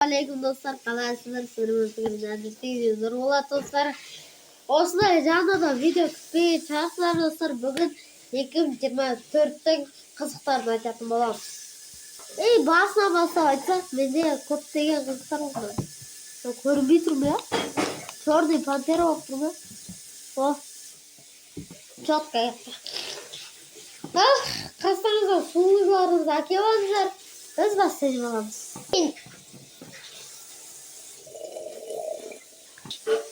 Aleyküm dostlar, kalaysızlar sürümüzü Ola dostlar. Osman canlıda video tutmaya çalıştılar dostlar. Bugün 2024'ten kızıklarını açatım olam. Basına açsak mende köptegen kızıklar oldu. Көрінбей тұр ма ya? Черный пантера болып тұр ма? О, четко yaptı. Қастарыңызға суыңыздарыңызды әкеп алыңыздар. Біз бастап аламыз.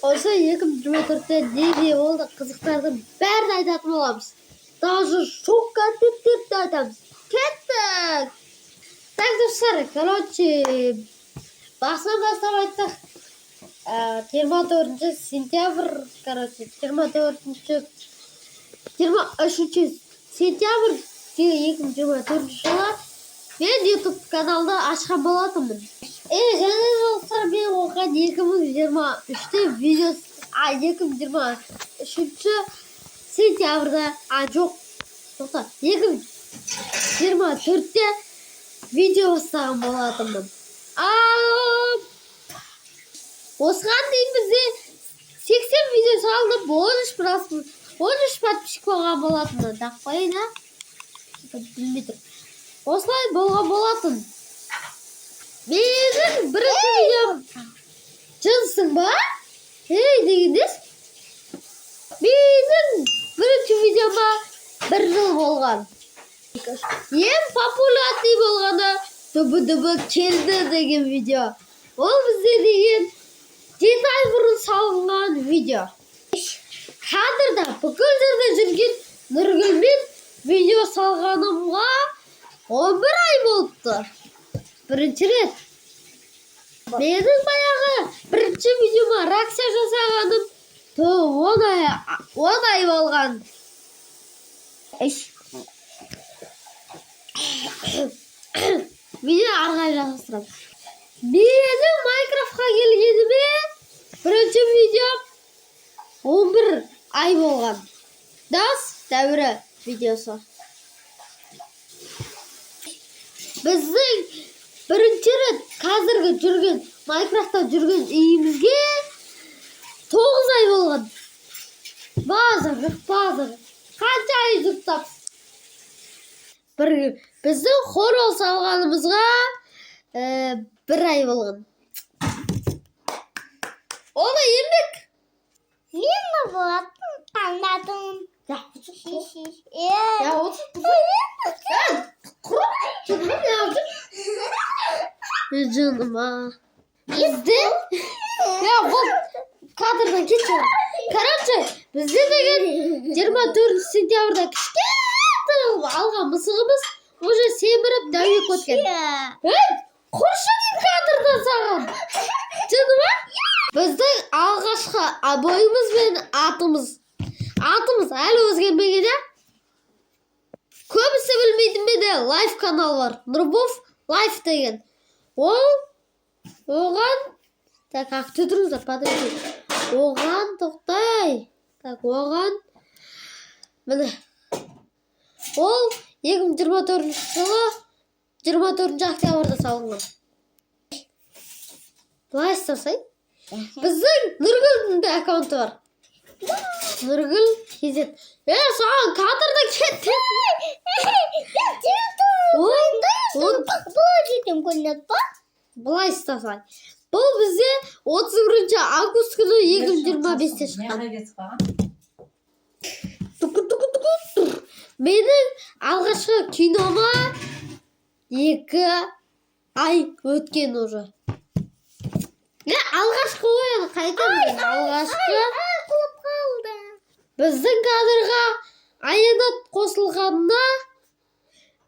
Осы 2024'te ne oldu kızıklardan bәрін айтатын боламыз. Даже шок контенттерді айтамыз. Кеттік! Так, достар, короче, басынан бастап айтсақ, 24 сентябрь, короче, 23 сентябрь 2024 жылы мен YouTube каналды ашқан болатынмын. Және достар, мен оған 2023-те видео 2023 сентябрьда, жоқ, тоқта, 2024-те видео бастаған болатынмын. Осыған дейін бізде 80 видео салынып, 13 подписчик болған болатынмын. Тақпайын, білмей тұр. Осылай болған болатын. Менің бірінші видеом жынсың ба? Дегендес. Менің бірінші видеома 1 жыл болған. Ең популярный болғаны дүбі келді деген видео. Ол бізде деген деталь бұрын салынған видео. Кадрда бүкіл жерде жүрген Нұргүлмен видео салғанымға 11 ай болыпты. Бірінші рет. Менің баяғы бірінші видеома реакция жасағаным 10 ай болған. Видео арғай жасырам. Менің Майнкрафтқа келгеніме бірінші видео 11 ай болған. Дас дәуірі видеосы. Біздің бірінші рет қазіргі жүрген Майнкрафтта жүрген үйімізге 9 ай болған. Базар. Қанша ай жұттап. Біздің хорол салғанымызға 1 ай болған. Оны ембек. Мен болатын таңдадым. Ya otur. Canım canıma. Bizde ya bu kadrdan geçiyor. Короче, bizde деген 24 сентябрьда кішкентай алған мысығымыз уже семіріп дәуек өткен. Құршы дейін кадрдан саған. Canıma. Біздің алғашқы абойымыз бен атымыз әлі өзгермеген я. Көбісі білмейтін менде лайф канал бар. Нұрбов лайф деген. Оған так, тұрыңыздар, подожди. Оған тоқтай. Так, оған міне. Ол 2024 жылы 24 октябрьда салынған. Былай істесей. Біздің Нұргүлдің де аккаунты бар. Нұргүл кезет. Саған кадрда кетті. Бұлай істесей. Бұл бізде 31 август күні 2025-те шыққан. Менің алғашқы кинома 2 ай өткен уже. Алғашқы ойын қайтамын. Алғашқы біздің кадрға аянат қосылғанына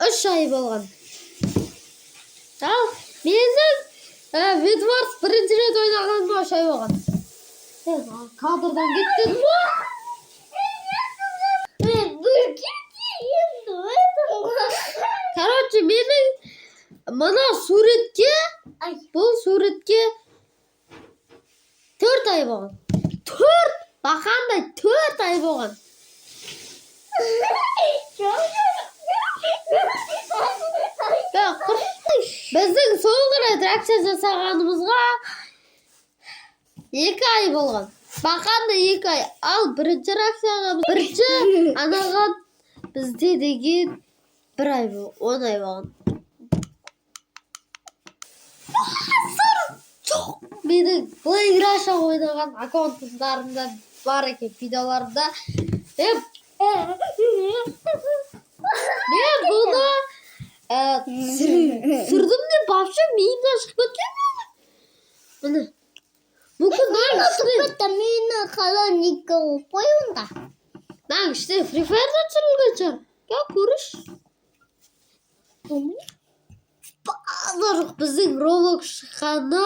3 ай болған. Ал менің Ведварс бірінші рет ойнағаныма 3 ай болған. Кадрдан кеттің ба? Короче, менің мына суретке, бұл суретке 4 ай болған. 4! Бақандай 4 ай болған. Біздің соңғы рет реакция жасағанымызға 2 ай болған. Бақанда 2 ай. Ал бірінші реакцияға бірінші анаған бізде деген 1 ай бол, 10 ай болған. Менің Play Russia ойнаған аккаунттарымда бар екен видеоларымда. Мен бұны сүрдім де вообще миымнан шығып кеткен. Міне. Мүмкін Мені холодненько қойында. Мен іште Free Fire'да түсірілген шығар. Я көріш. Барлық біздің Roblox шыққанына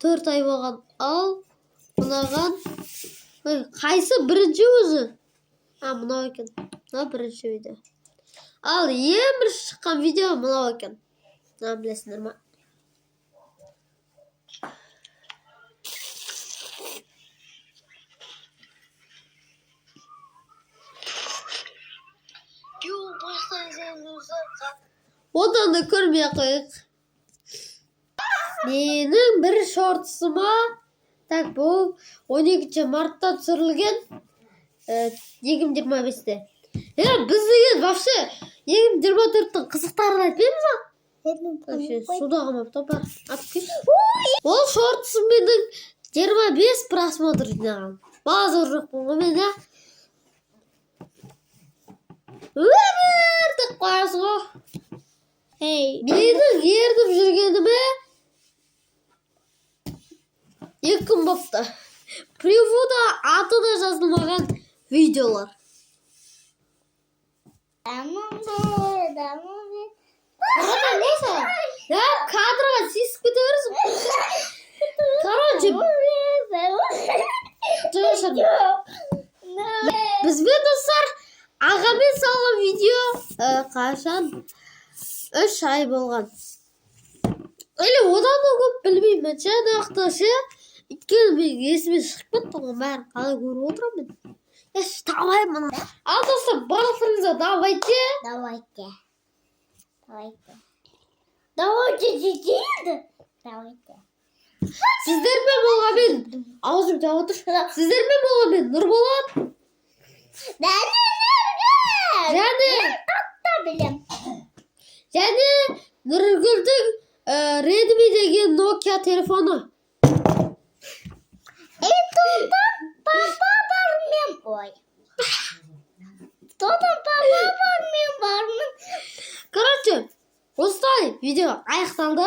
4 ай болған. Ал мынаған қайсы бірінші өзі? Мынау екен. Мынау бірінші видео. Ал ең бірінші шыққан видео мынау екен. Білесіңдер ма? Одан да көрмей қойық. Менің бір шортысыма, так бұл 12 мартта түсірілген 2025-те. Біз деген вообще 2024-тің қызықтарын айтпаймыз ба? Суда қамап топар. Ол шортысы менің 25 просмотр жинаған. Базар жоқ болғанмен, өмірді қойасың ғой. Менің ердіп жүргеніме 2 күн бопты. Привуда аты да жазылмаған видеолар. Кадрға сесіп кете бересің. Короче, бізбен достар ағамен салған видео қашан 3 ай болған. Әлі одан да көп білмеймін. Және ақташы өйткені мен есіме шығып кетті ғой, бәрін қалай көріп отырамын мен. Давай. Ал достар, барлықтарыңызға давайте. Сіздермен болғанмен, аузым жауып отыр. Сіздермен болғанмен Нұрболат. Және Нұргүлдің Redmi деген Nokia телефоны. Короче, осылай видео аяқталды.